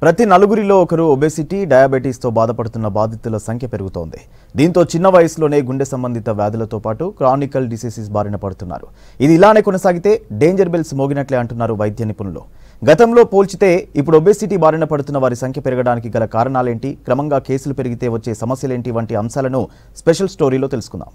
ప్రతి నలుగురిలో ఒకరు ఒబేసిటీ, డయాబెటీస్తో బాధపడుతున్న బాధితుల సంఖ్య పెరుగుతోంది. దీంతో చిన్న వయసులోనే గుండె సంబంధిత వ్యాధులతో పాటు క్రానికల్ డిసీజెస్ బారిన పడుతున్నారు. ఇది ఇలానే కొనసాగితే డేంజర్ బెల్స్ మోగినట్లే అంటున్నారు వైద్య నిపుణులు. గతంలో పోల్చితే ఇప్పుడు ఒబేసిటీ బారిన పడుతున్న వారి సంఖ్య పెరగడానికి గల కారణాలేంటి, క్రమంగా కేసులు పెరిగితే వచ్చే సమస్యలేంటి వంటి అంశాలను స్పెషల్ స్టోరీలో తెలుసుకుందాం.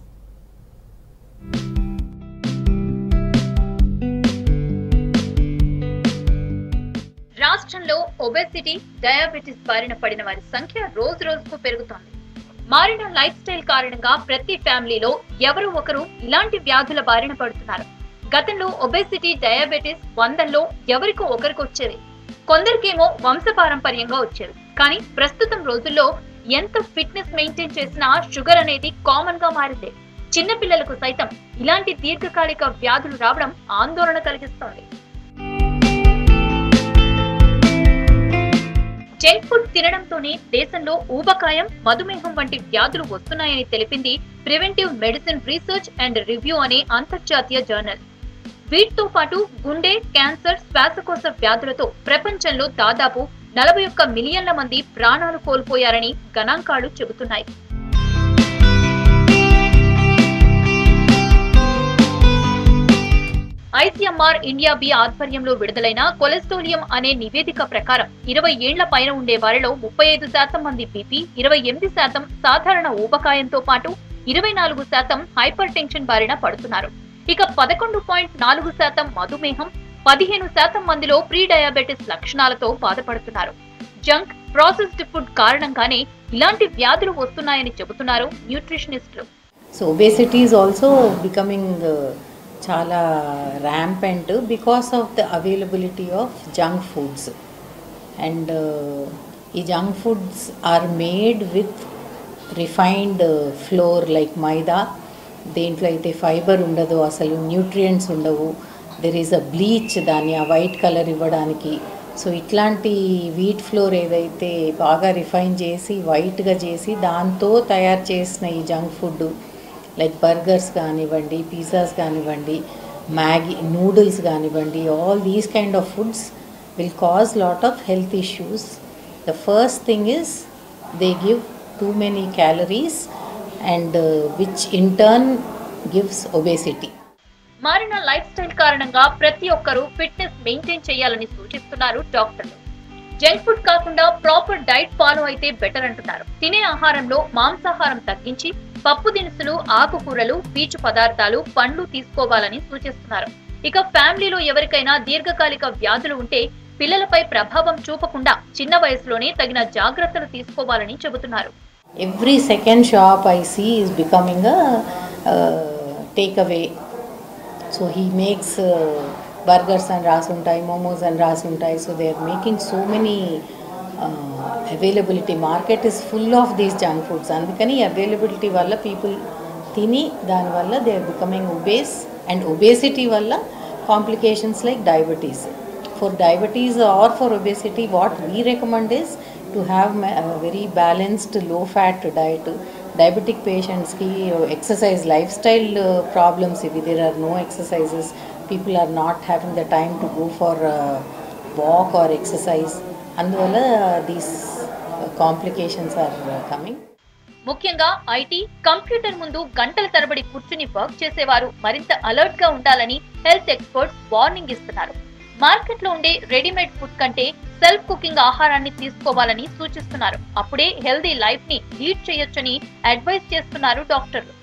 రాష్ట్రంలో ఒబేసిటీ, డయాబెటిస్ బారిన పడిన వారి సంఖ్య రోజు రోజుకు పెరుగుతోంది. మారిన లైఫ్ స్టైల్ కారణంగా ప్రతి ఫ్యామిలీలో ఎవరో ఒకరు ఇలాంటి వ్యాధుల బారిన పడుతున్నారు. గతంలో ఒబేసిటీ, డయాబెటిస్ 100లో ఎవరికో ఒకరికి వచ్చేది. కొందరికేమో వంశపారంపర్యంగా వచ్చేది. కానీ ప్రస్తుతం రోజుల్లో ఎంత ఫిట్నెస్ మెయింటైన్ చేసినా షుగర్ అనేది కామన్ గా మారింది. చిన్న పిల్లలకు సైతం ఇలాంటి దీర్ఘకాలిక వ్యాధులు రావడం ఆందోళన కలిగిస్తోంది. జంక్ ఫుడ్ తినడంతోనే దేశంలో ఊబకాయం, మధుమేహం వంటి వ్యాధులు వస్తున్నాయని తెలిపింది preventive medicine research and review అనే అంతర్జాతీయ జర్నల్. వీటితో పాటు గుండె, క్యాన్సర్, శ్వాసకోశ వ్యాధులతో ప్రపంచంలో దాదాపు 41 మిలియన్ల మంది ప్రాణాలు కోల్పోయారని గణాంకాలు చెబుతున్నాయి. ICMR ఇండియా బి ఆధ్వర్యంలో విడుదలైన కొలెస్టోలియం అనే నివేదిక ప్రకారం 20 ఏళ్ల పైన ఉండే వారిలో 35% మంది బీపీ, 28% సాధారణ ఊబకాయంతో పాటు 24% హైపర్ టెన్షన్ బారిన పడుతున్నారు. ఇక 11.4% మధుమేహం, 15% మందిలో ప్రీ డయాబెటిస్ లక్షణాలతో బాధపడుతున్నారు. జంక్, ప్రాసెస్డ్ ఫుడ్ కారణంగానే ఇలాంటి వ్యాధులు వస్తున్నాయని చెబుతున్నారు న్యూట్రిషనిస్టులు. So obesity is also becoming చాలా rampant because of the availability of junk foods, and ఈ junk foods are made with refined flour like maida. దేంట్లో అయితే ఫైబర్ ఉండదు, అసలు న్యూట్రియంట్స్ ఉండవు. దెర్ ఈజ్ అ బ్లీచ్ దాన్ని ఆ వైట్ కలర్ ఇవ్వడానికి. సో ఇట్లాంటి వీట్ ఫ్లోర్ ఏదైతే బాగా రిఫైన్ చేసి వైట్గా చేసి దాంతో తయారు చేసిన ఈ జంక్ ఫుడ్ లైక్ బర్గర్స్ కానివ్వండి, పిజ్జాస్ కానివ్వండి, మ్యాగీ నూడిల్స్ కానివ్వండి, all these kind of foods will cause lot of health issues. The first thing is they give too many calories and which in turn gives obesity. మారిన life style కారణంగా ప్రతి ఒక్కరూ fitness maintain చేయాలని సూచిస్తున్నారు డాక్టర్లు. Junk food కాకుండా proper diet follow అయితే better అంటున్నారు. తినే ఆహారంలో మాంసాహారం తగ్గించి పప్పు దినుసులు, ఆకుకూరలు, పీచు పదార్థాలు, పండ్లు తీసుకోవాలని సూచిస్తున్నారు. ఇక ఫ్యామిలీలో ఎవరికైనా దీర్ఘకాలిక వ్యాధులు ఉంటే పిల్లలపై ప్రభావం చూపకుండా చిన్న వయసులోనే తగిన జాగ్రత్తలు తీసుకోవాలని చెబుతున్నారు. Every second shop I see is becoming a take away. So he makes burgers అని రాసి ఉంటాయి, మోమోస్ అని రాసి ఉంటాయి. So they are making so many availability. Market is full of these junk foods. అందుకని అవైలబిలిటీ వల్ల పీపుల్ తిని దానివల్ల they are becoming obese, and obesity వల్ల complications like diabetes. For diabetes or for obesity what we recommend is to have very balanced low fat diet. Diabetic పేషెంట్స్కి exercise, lifestyle problems ఇవి. There are no exercises, people are not having the time to go for walk or exercise. అందువల్ల these complications are coming. ముఖ్యంగా IT, computer ముందు గంటల తరబడి కూర్చుని work చేసేవారు మరింత అలర్ట్ గా ఉండాలని హెల్త్ ఎక్స్పర్ట్స్ వార్నింగ్ ఇస్తున్నారు. మార్కెట్ లో ఉండే రెడీమేడ్ ఫుడ్ కంటే సెల్ఫ్ కుకింగ్ ఆహారాన్ని తీసుకోవాలని సూచిస్తున్నారు. అప్పుడే హెల్దీ లైఫ్ ని లీడ్ చేయొచ్చని అడ్వైస్ చేస్తున్నారు డాక్టర్లు.